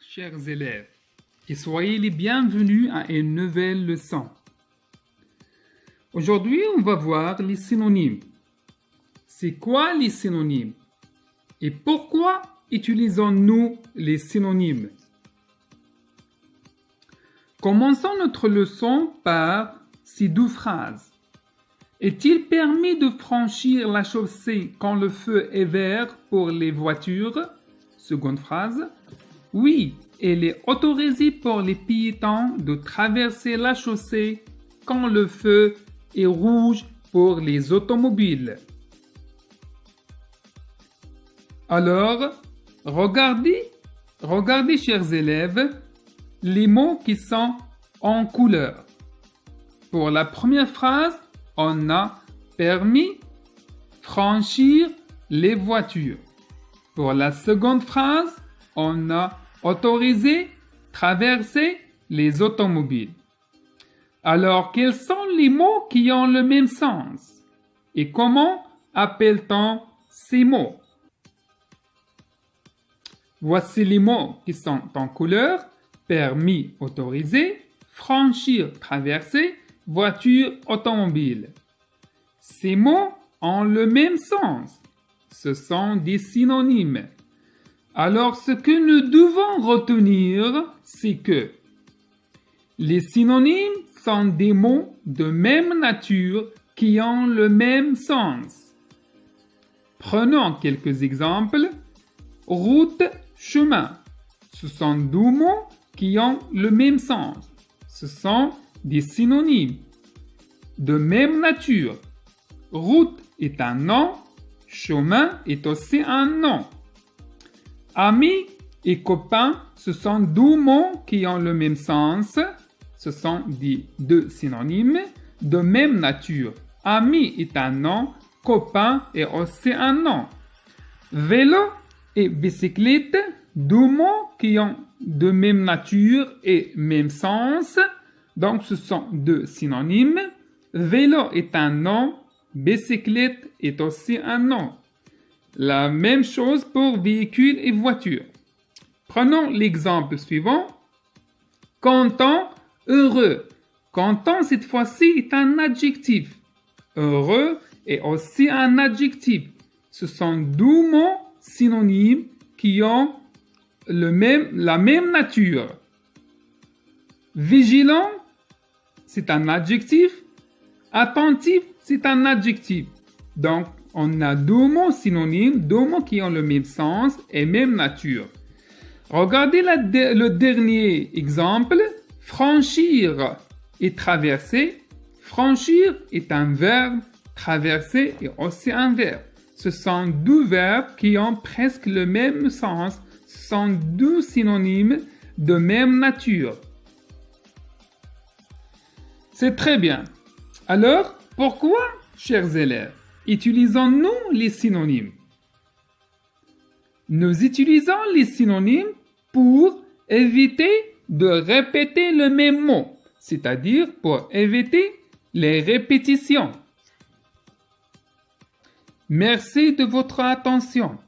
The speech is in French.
chers élèves, et soyez les bienvenus à une nouvelle leçon. Aujourd'hui, on va voir les synonymes. C'est quoi les synonymes? Et pourquoi utilisons-nous les synonymes? Commençons notre leçon par ces deux phrases. Est-il permis de franchir la chaussée quand le feu est vert pour les voitures? Seconde phrase. Oui, il est autorisé pour les piétons de traverser la chaussée quand le feu est rouge pour les automobiles. Alors, regardez, chers élèves, les mots qui sont en couleur. Pour la première phrase, on a permis, franchir les voitures. Pour la seconde phrase, on a autorisé, traverser les automobiles. Alors, quels sont les mots qui ont le même sens? Et comment appelle-t-on ces mots? Voici les mots qui sont en couleur: permis, autorisé, franchir, traverser, voiture, automobile. Ces mots ont le même sens. Ce sont des synonymes. Alors, ce que nous devons retenir, c'est que les synonymes sont des mots de même nature qui ont le même sens. Prenons quelques exemples. Route, chemin. Ce sont deux mots qui ont le même sens. Ce sont des synonymes de même nature. Route est un nom, chemin est aussi un nom. Ami et copain, ce sont deux mots qui ont le même sens. Ce sont des deux synonymes de même nature. Ami est un nom, copain est aussi un nom. Vélo et bicyclette, deux mots qui ont de même nature et même sens. Donc, ce sont deux synonymes. Vélo est un nom, bicyclette est aussi un nom. La même chose pour véhicule et voiture. Prenons l'exemple suivant. Content, heureux. Content, cette fois-ci, est un adjectif. Heureux est aussi un adjectif. Ce sont deux mots synonymes qui ont la même nature. Vigilant, c'est un adjectif. Attentif, c'est un adjectif. Donc, on a deux mots synonymes, deux mots qui ont le même sens et même nature. Regardez le dernier exemple. Franchir et traverser. Franchir est un verbe, traverser est aussi un verbe. Ce sont deux verbes qui ont presque le même sens. Ce sont deux synonymes de même nature. C'est très bien. Alors, pourquoi, chers élèves, utilisons-nous les synonymes? Nous utilisons les synonymes pour éviter de répéter le même mot, c'est-à-dire pour éviter les répétitions. Merci de votre attention.